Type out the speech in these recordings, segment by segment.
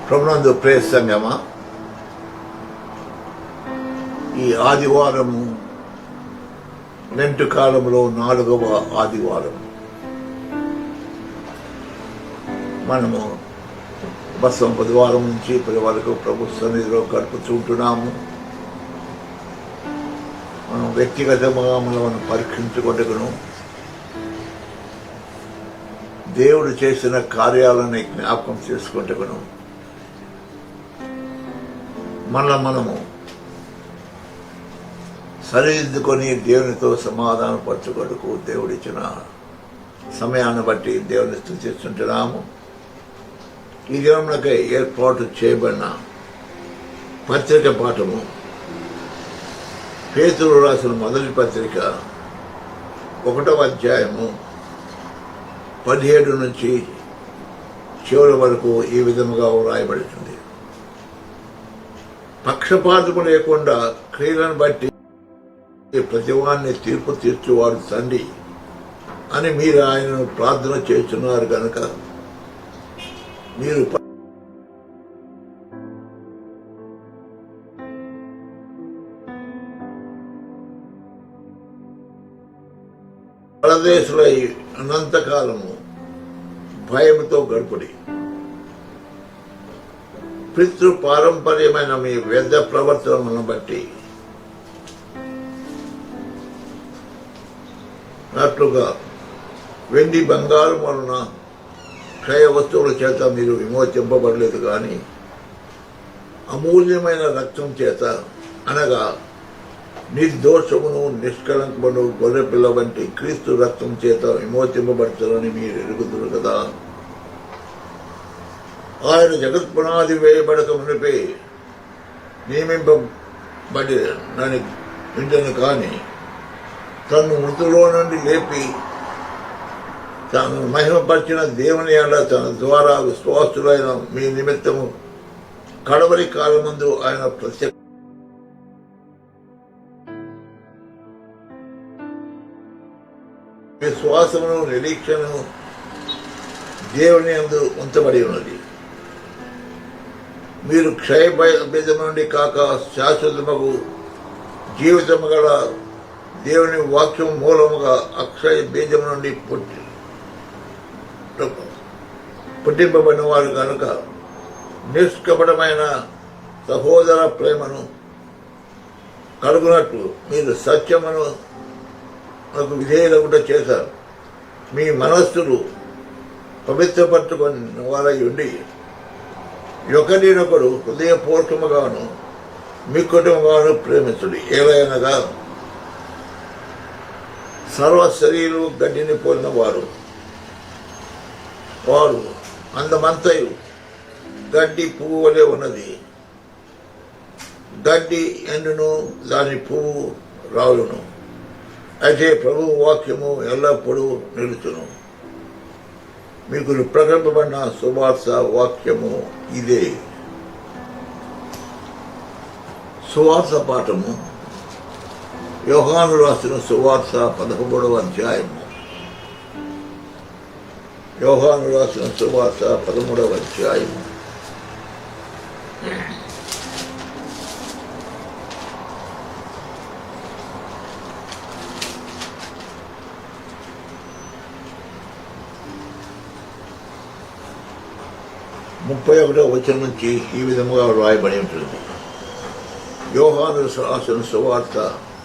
ప్రభునందు ప్రేమ సంగమా, ఈ ఆదివారము లెంట్ కాలంలో 4వ ఆదివారం. మనము బసం బుధవారం నుంచి ఇప్పటి వరకు ప్రభు సన్నిధిలో గడుపుతుంటున్నాము. మనం వ్యక్తిగతంగా మనం పరీక్షించుకుంటున్నాము. దేవుడు చేసిన కార్యాలను జ్ఞాపకం చేసుకుంటున్నాము. మనము సరిదిద్దుకొని దేవునితో సమాధానపరచుకొనుటకు దేవుడిచ్చిన సమయాన్ని బట్టి దేవుని స్తుతిస్తుంటున్నాము. ఈ దినమునకై ఏర్పాటు చేయబడిన పత్రిక పాఠము పేతురు రాసిన మొదటి పత్రిక 1వ అధ్యాయము 17 నుంచి చివరి వరకు ఈ విధముగా వ్రాయబడుతుంది. పక్షపాతము లేకుండా క్రియలను బట్టి ప్రతివాన్ని తీర్పు తీర్చువాడు తండ్రి అని మీరు ఆయనను ప్రార్థన చేస్తున్నారు కనుక మీరు పరదేశులై అనంతకాలము భయముతో గడుపుడి. పితృ పారంపర్యమైన మీ వ్యర్థ ప్రవర్తనలను బట్టి అట్లుగా వెండి బంగారం వలన క్షయ వస్తువుల చేత మీరు విమోచింపబడలేదు, కానీ అమూల్యమైన రక్తం చేత, అనగా నిర్దోషమును నిష్కళంకమును గొర్రెపిల్ల వంటి క్రీస్తు రక్తం చేత విమోచింపబడతారని మీరు ఎరుగుదురు కదా. ఆయన జగత్ పునాది వేయబడక మునిపే నియమింపబడి నని వింటను, కానీ తను మృతులో నుండి లేపి తాను మహిమపరిచిన దేవుని అలా తన ద్వారా విశ్వాసులైన మీ నిమిత్తము కడవరి కాలమందు ఆయన ప్రత్యక్ష విశ్వాసమును నిరీక్షణను దేవుని యందు ఉంచబడి ఉన్నది. మీరు క్షయ బీజం నుండి కాక శాశ్వతముకు జీవితము గల దేవుని వాక్యం మూలముగా అక్షయ బీజం నుండి పుట్టింపబడిన వారు కనుక నిష్కపటమైన సహోదర ప్రేమను కలుగునట్లు మీరు సత్యమును విధేయులగుట చేశారు. మీ మనస్సులు పవిత్రపరచుకుని వారై ఉండి ఒకరినొకడు హృదయపూర్వకముగాను మిక్కుటముగాను ప్రేమించుడి. ఏలైనగా సర్వ శరీరులు గడ్డిని పోలిన వారు అందమంతయు గడ్డి పువ్వు వలె ఉన్నది. గడ్డి ఎండును, దాని పువ్వు రాలును, అయితే ప్రభు వాక్యము ఎల్లప్పుడూ నిలుచును. మీకు ప్రకటింపబడిన సువార్త వాక్యము ఇదే. సువార్త పాఠము యోహాను రాసిన సువార్త 13వ అధ్యాయము. యోహాను రాసిన సువార్త 13వ అధ్యాయము. ముప్పై 31వ వచనం నుంచి ఈ విధముగా వ్రాయబడి ఉంటుంది. యోహాను రాసిన సువార్త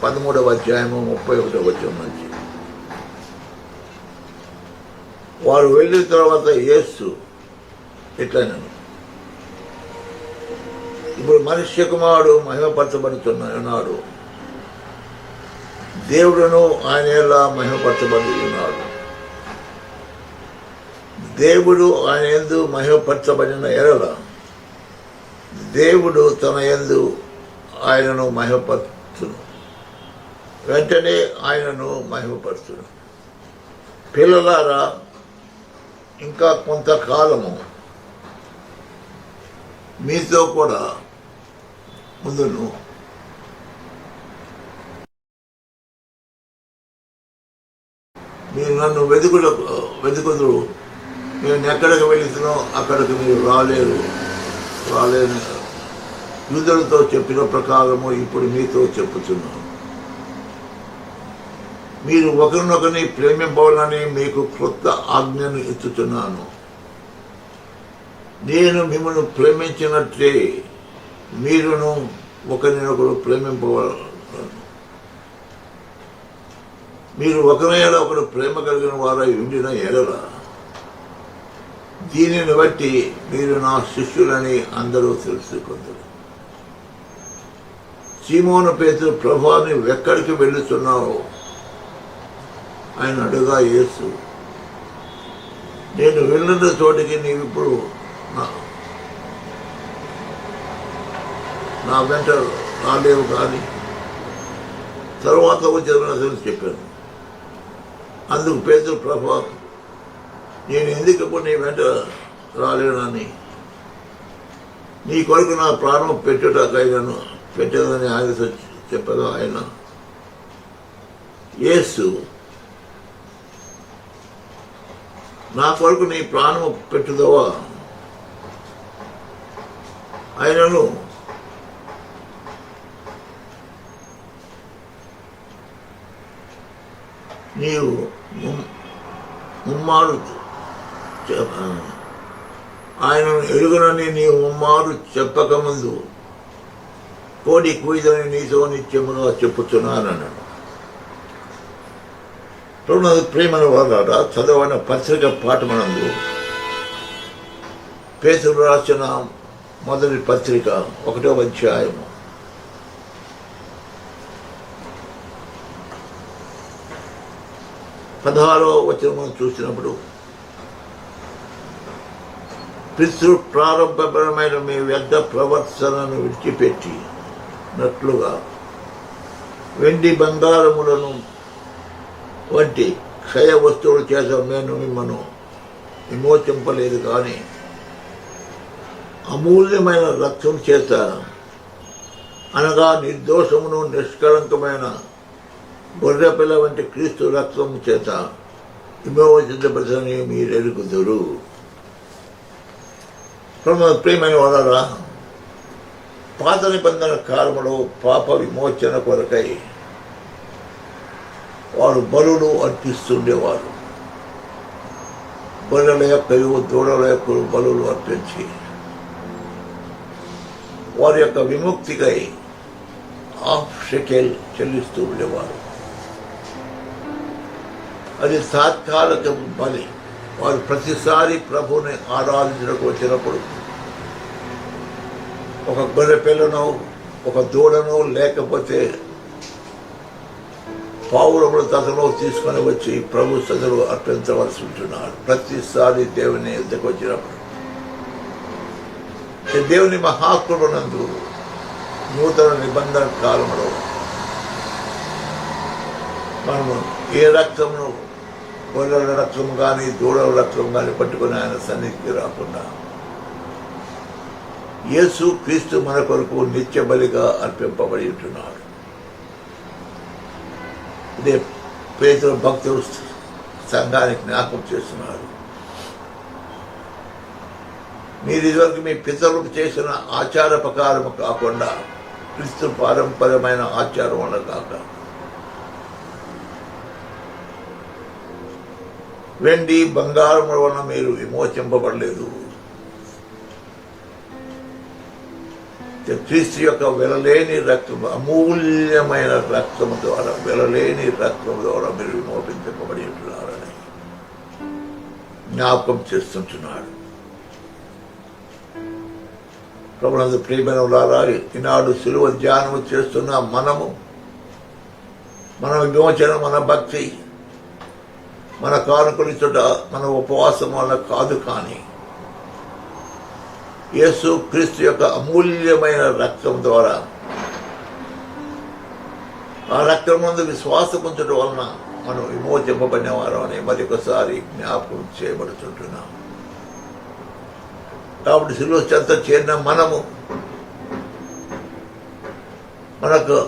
13వ అధ్యాయము 31వ వచనం నుంచి. వారు వెళ్ళిన తర్వాత యేసు ఇట్లనెను, ఇప్పుడు మనుష్య కుమారుడు మహిమపరచబడుతున్నాడు, దేవుడును ఆయన ఎలా మహిమపరచబడి ఉన్నాడు. దేవుడు ఆయన యందు మహిమపరచబడిన ఎడల దేవుడు తన యందు ఆయనను మహిమపరచును, వెంటనే ఆయనను మహిమపరచును. పిల్లలారా, ఇంకా కొంతకాలము మీతో కూడా ముందును మీరు నన్ను వెతుకుదురు, నేను ఎక్కడికి వెళుతున్నో అక్కడికి మీరు రాలేరు రాలేని యూదులతో చెప్పిన ప్రకారము ఇప్పుడు మీతో చెప్పుతున్నాను. మీరు ఒకరినొకరిని ప్రేమింపవాలని మీకు క్రొత్త ఆజ్ఞను ఇస్తున్నాను. నేను మిమ్మల్ని ప్రేమించినట్లే మీరును ఒకరినొకరు ప్రేమింపవలను. మీరు ఒకరినైనా ఒకరు ప్రేమ కలిగిన వారై ఉండిన ఎడల దీనిని బట్టి మీరు నా శిష్యులని అందరూ తెలుసుకుంటారు. సీమోను పేతురు, ప్రభువా, నీవు ఎక్కడికి వెళ్ళుతున్నావు? ఆయన అడుగా యేసు, నేను వెళ్ళిన చోటికి నీవు ఇప్పుడు నా వెంట రాలేవు, కానీ తరువాత వచ్చిన చెప్పాను. అందుకు పేతురు, ప్రభువా, నేను ఎందుకు ఇప్పుడు నీ వెంట రాలేనని, నీ కొరకు నా ప్రాణం పెట్టుటకైనను పెట్టదని ఆయన చెప్పగా, ఆయన యేసు, నా కొరకు నీ ప్రాణము పెట్టుదవా? ఆయనను నీవు ముమ్మారు ఆయనను ఎరుగునని నీవు ముమ్మారు చెప్పకముందు కోడి కూయిదని నీతో నిత్యముగా చెప్పుతున్నానన్నాడు. ప్రేమను వారారా చదవని పత్రిక పాఠమనందు పేతురు రాసిన మొదటి పత్రిక 1వ అధ్యాయము 16వ వచనం చూసినప్పుడు, పితృ ప్రారంభపరమైన మీ వ్యర్థ ప్రవర్తనను విడిచిపెట్టినట్లుగా వెండి బంగారములను వంటి క్షయ వస్తువుల చేత నేను మిమ్మను విమోచింపలేదు, కానీ అమూల్యమైన రక్తం చేత, అనగా నిర్దోషమును నిష్కళంకమైన గొర్రెపిల్ల వంటి క్రీస్తు రక్తం చేత విమోచించబడని మీరు ఎరుగుదురు. ప్రియమైన వారరా, పాత నిబంధన కాలములో పాప విమోచన కొరకై వారు బలులు అర్పిస్తుండేవారు. గొర్రెల యొక్కయు దూడల యొక్క బలులు అర్పించి వారి యొక్క విముక్తికై ½ షెకెల్ చెల్లిస్తూ ఉండేవారు. అది తాత్కాలిక బలి. వారు ప్రతిసారి ప్రభుని ఆరాధించడానికి వచ్చినప్పుడు ఒక గొర్రె పిల్లను, ఒక దూడను, లేకపోతే పావురముల తతలో తీసుకొని వచ్చి ప్రభు సదరు అర్పించవలసి ఉంటున్నారు. ప్రతిసారి దేవుని యుద్ధకు వచ్చినప్పుడు దేవుని మహాకృపనందు నూతన నిబంధన కాలంలో మనము ఏ రక్తమును, గొర్రెల రక్తం కానీ దూడల రక్తం కానీ పట్టుకుని ఆయన సన్నిధికి రాకుండా యేసు క్రీస్తు మన కొరకు నిత్య బలిగా అర్పింపబడి ఉంటున్నాడు. ఇదే పేతురు భక్తులు సంఘానికి జ్ఞాపకం చేస్తున్నారు. మీరు ఇదివరకు మీ పితరులకు చేసిన ఆచార ప్రకారము కాకుండా క్రీస్తు పారంపర్యమైన ఆచారం వల్ల కాక వెండి బంగారం వలన మీరు విమోచింపబడలేదు. క్రీస్తు యొక్క వెలలేని రక్తం, అమూల్యమైన రక్తము ద్వారా, వెలలేని రక్తం ద్వారా మీరు విమోచింపబడి ఉంటున్నారని జ్ఞాపకం చేస్తుంటున్నాడు. ప్రభునందు ప్రియమైన వారా, ఈనాడు శిలువ ధ్యానము చేస్తున్న మనము, మన విమోచన, మన భక్తి, మన కానుకలు ఇచ్చుట, మన ఉపవాసం వల్ల కాదు, కానీ యేసు క్రీస్తు యొక్క అమూల్యమైన రక్తం ద్వారా, ఆ రక్తం ముందు విశ్వాసం ఉంచడం వలన మనం విమోచింపబడిన వారం అని మరొకసారి జ్ఞాపకం చేయబడుతుంటున్నాం. కాబట్టి శిలువ చెంత చేరిన మనము మనకు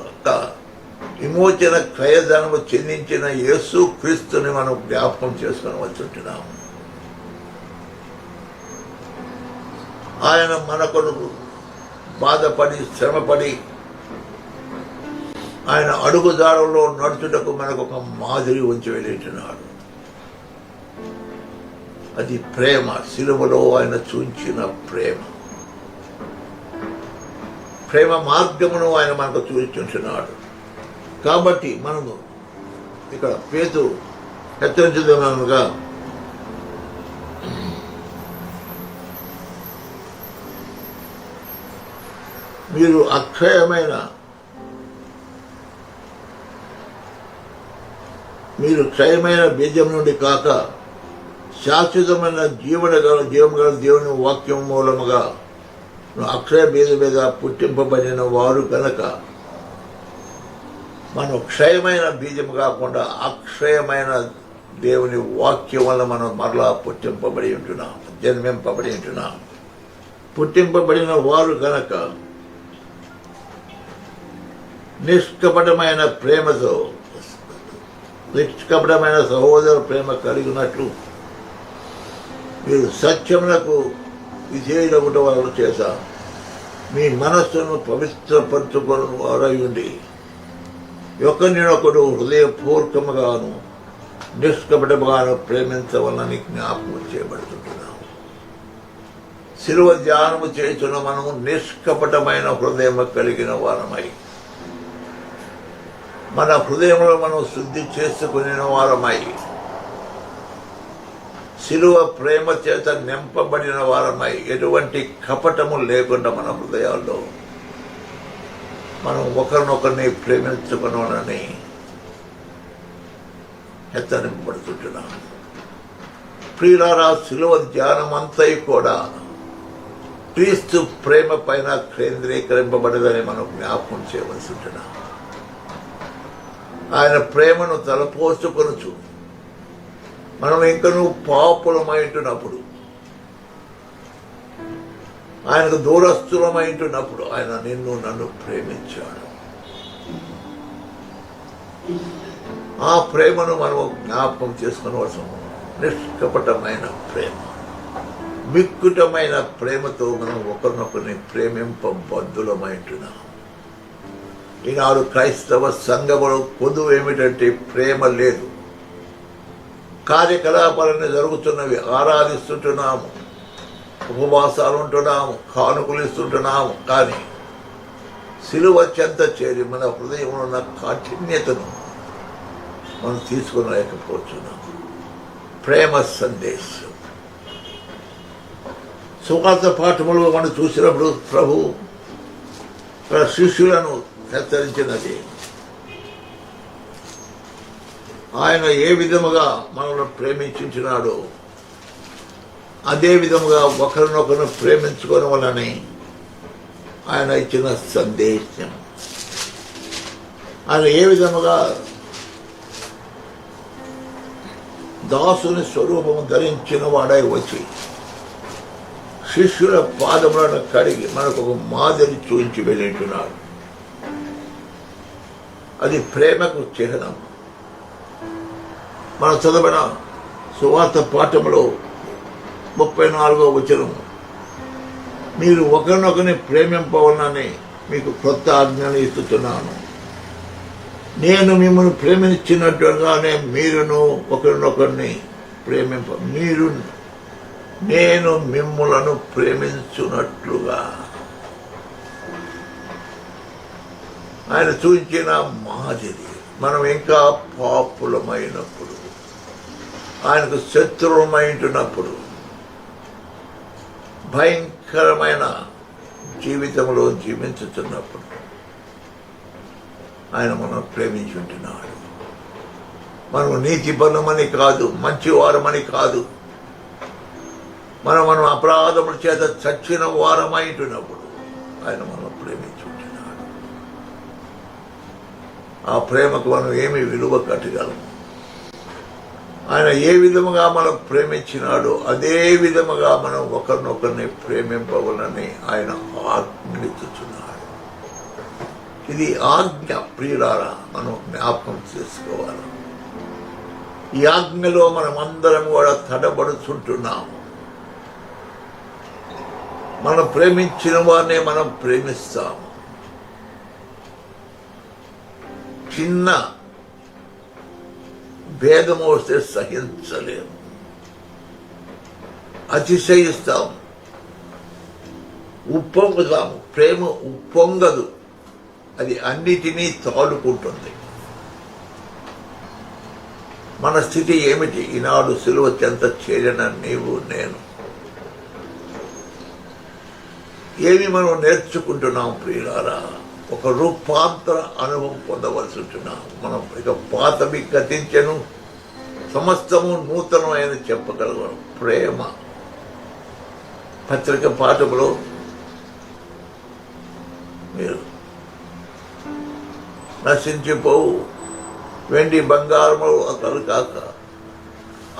విమోచన క్రయధనము చెందించిన యేసు క్రీస్తుని మనం జ్ఞాపకం చేసుకొని వచ్చుంటున్నాము. ఆయన మన కొరకు బాధపడి శ్రమపడి ఆయన అడుగుదారుల్లో నడుచుటకు మనకు ఒక మాదిరి ఉంచి వెళ్ళింటున్నాడు. అది ప్రేమ, సిలువలో ఆయన చూంచిన ప్రేమ. ప్రేమ మార్గమును ఆయన మనకు చూపించున్నాడు. కాబట్టి మనము ఇక్కడ పేతురు హెచ్చరించుదనగా మీరు క్షయమైన బీజం నుండి కాక శాశ్వతమైన జీవం గల దేవుని వాక్యం మూలముగా అక్షయ బీజ మీద పుట్టింపబడిన వారు కనుక మనం క్షయమైన బీజం కాకుండా అక్షయమైన దేవుని వాక్యం వల్ల మనం మరలా పుట్టింపబడి ఉంటున్నాం, జన్మింపబడి ఉంటున్నాం. పుట్టింపబడిన వారు కనుక నిష్కపటమైన ప్రేమతో, నిష్కపటమైన సహోదర ప్రేమ కలిగినట్లు మీరు సత్యములకు విధేయులగుట వలన చేత మీ మనస్సును పవిత్రపరచుకుని వారై ఉండి ఒకరినొకడు హృదయపూర్వకముగాను నిష్కపటముగాను ప్రేమించవలని జ్ఞాపకం చేయబడుతుంటున్నాము. శిలువ ధ్యానము చేస్తున్న మనము నిష్కపటమైన హృదయము కలిగిన వారమై మన హృదయంలో మనం శుద్ధి చేసుకునే వారమై శిలువ ప్రేమ చేత నింపబడిన వారమై ఎటువంటి కపటము లేకుండా మన హృదయాల్లో మనం ఒకరినొకరిని ప్రేమించుకున్నానని హెచ్చరింపబడుతుంటున్నాం. ప్రియులారా, శిలువ ధ్యానం అంతా కూడా క్రీస్తు ప్రేమ పైన కేంద్రీకరింపబడదని మనం జ్ఞాపకం చేయవలసి ఉంటున్నాం. ఆయన ప్రేమను తలపోసుకొనుచు మనం ఇంకనూ పాపులమైంటున్నప్పుడు, ఆయనకు దూరస్థులమైంటున్నప్పుడు ఆయన నిన్ను నన్ను ప్రేమించాడు. ఆ ప్రేమను మనము జ్ఞాపకం చేసుకునవలసిన నిష్కపటమైన ప్రేమ, మిక్కుటమైన ప్రేమతో మనం ఒకరినొకరిని ప్రేమింపబద్ధులమైంటున్నాం. ఈనాడు క్రైస్తవ సంఘములో పొదువు ఏమిటంటే ప్రేమ లేదు. కార్యకలాపాలన్నీ జరుగుతున్నవి, ఆరాధిస్తుంటున్నాము, ఉపవాసాలు ఉంటున్నాము, కానుకలు ఇస్తుంటున్నాము, కానీ సిలువ చెంత చేరి మన హృదయంలో ఉన్న కాఠిన్యతను మనం తీసుకునలేకపోతున్నాము. ప్రేమ సందేశం సువార్త పాఠములు మనం చూసినప్పుడు ప్రభు శిష్యులను హెచ్చరించినది ఆయన ఏ విధముగా మనల్ని ప్రేమించినాడో అదే విధముగా ఒకరినొకరు ప్రేమించుకోవడం వలని ఆయన ఇచ్చిన సందేశం. ఆయన ఏ విధముగా దాసుని స్వరూపము ధరించిన వాడై వచ్చి శిష్యుల పాదములను కడిగి మనకు ఒక మాదిరి చూపించి వెళ్ళింటున్నాడు. అది ప్రేమకు చిహ్నం. మనం చదివిన సువార్త పాఠంలో 34వ వచనం, మీరు ఒకరినొకరిని ప్రేమింపవలనని మీకు క్రొత్త ఆజ్ఞను ఇస్తున్నాను. నేను మిమ్మల్ని ప్రేమించినట్టుగానే మీరును ఒకరినొకరిని నేను మిమ్ములను ప్రేమించున్నట్లుగా ఆయన చూపించిన మాదిరి. మనం ఇంకా పాపులమైనప్పుడు, ఆయనకు శత్రువులమైంటున్నప్పుడు, భయంకరమైన జీవితంలో జీవించుతున్నప్పుడు ఆయన మనం ప్రేమించుంటున్నాడు. మనం నీతి పనులమని కాదు, మంచివారమని కాదు, మనం అపరాధముల చేత చచ్చిన వారమైంటున్నప్పుడు ఆయన మనం ప్రేమించుంటున్నాడు. ఆ ప్రేమకు మనం ఏమి విలువ కట్టగలము? ఆయన ఏ విధముగా మనం ప్రేమించినాడో అదే విధముగా మనం ఒకరినొకరిని ప్రేమింపవలని ఆయన ఆజ్ఞిస్తున్నాడు. ఇది ఆజ్ఞ. ప్రియులారా, మనం జ్ఞాపకం చేసుకోవాలి. ఈ ఆజ్ఞలో మనం అందరం కూడా తడబడుతుంటున్నాము. మనం ప్రేమించిన వారినే మనం ప్రేమిస్తాము. చిన్న భేదము వస్తే సహించలేము, అతిశయిస్తాము, ఉప్పొంగుతాము. ప్రేమ ఉప్పొంగదు, అది అన్నిటినీ తాడుకుంటుంది. మన స్థితి ఏమిటి? ఈనాడు సిలువ చెంత చేరిన నీవు నేను ఏమి మనం నేర్చుకుంటున్నాం ప్రియులారా? ఒక రూపాంతర అనుభవం పొందవలసి ఉంటున్నాం. మనం ఇక పాతవి గతించెను, సమస్తము నూతనమైన చెప్పగలగడం. ప్రేమ పత్రిక పాఠములో మీరు నశించిపోవు వెండి బంగారములు అతను కాక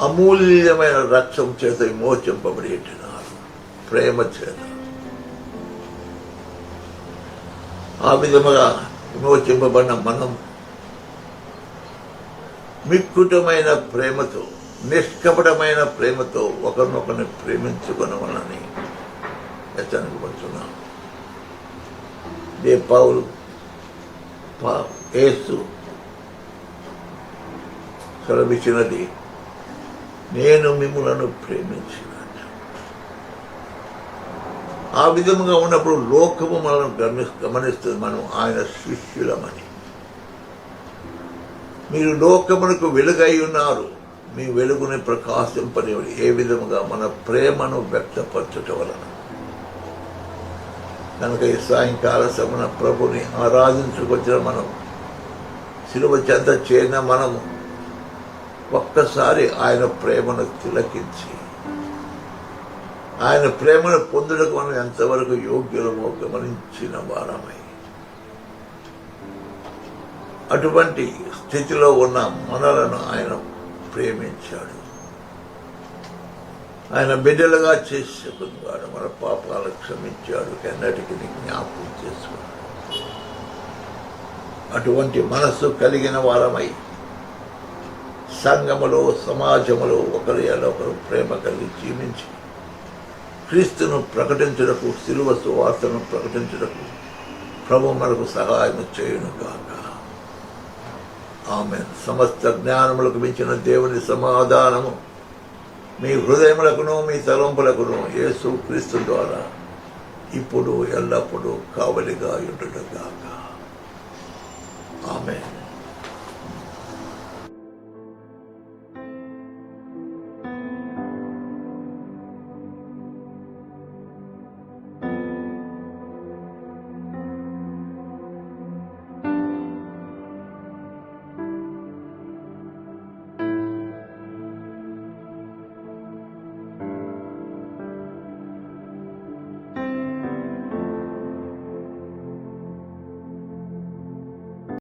అమూల్యమైన రక్షం చేత విమోచింపబడి ఉంటున్నారు, ప్రేమ చేత. ఆ విధముగా విమోచింపబడిన మనం మిక్కుటమైన ప్రేమతో, నిష్కపటమైన ప్రేమతో ఒకరినొకరిని ప్రేమించుకునవలని హెచ్చరించబడుతున్నాం. ఇదే పౌలు యేసు సెలవిచ్చినది, నేను మిమ్ములను ప్రేమించిన. ఆ విధముగా ఉన్నప్పుడు లోకము మనం గమనిస్తుంది, మనం ఆయన శిష్యులమని. మీరు లోకమునకు వెలుగై ఉన్నారు, మీ వెలుగుని ప్రకాశింపనివ్వండి. ఏ విధముగా? మన ప్రేమను వ్యక్తపరచటం వలన. కనుక ఈ సాయంకాల సమన ప్రభుని ఆరాధించుకొచ్చిన మనం, సిలువ చెంత చేరిన మనము ఒక్కసారి ఆయన ప్రేమను తిలకించి, ఆయన ప్రేమను పొందుటకు మనం ఎంతవరకు యోగ్యులమో గమనించిన వారమై, అటువంటి స్థితిలో ఉన్న మనలను ఆయన ప్రేమించాడు. ఆయన బిడ్డలుగా చేసుకున్నాడు, మన పాపాలు క్షమించాడు, ఎన్నటికీ జ్ఞాపకం చేసుకున్నాడు. అటువంటి మనస్సు కలిగిన వారమై సంఘములో, సమాజములో ఒకరు ప్రేమ కలిగి జీవించి క్రీస్తును ప్రకటించుటకు, సిలువ సువార్తను ప్రకటించుటకు ప్రభు మనకు సహాయం చేయును గాక. ఆమేన్. సమస్త జ్ఞానములకు మించిన దేవుని సమాధానము మీ హృదయములకును మీ తలంపులకును యేసు క్రీస్తు ద్వారా ఇప్పుడు ఎల్లప్పుడూ కావలిగా ఉండును గాక. ఆమేన్.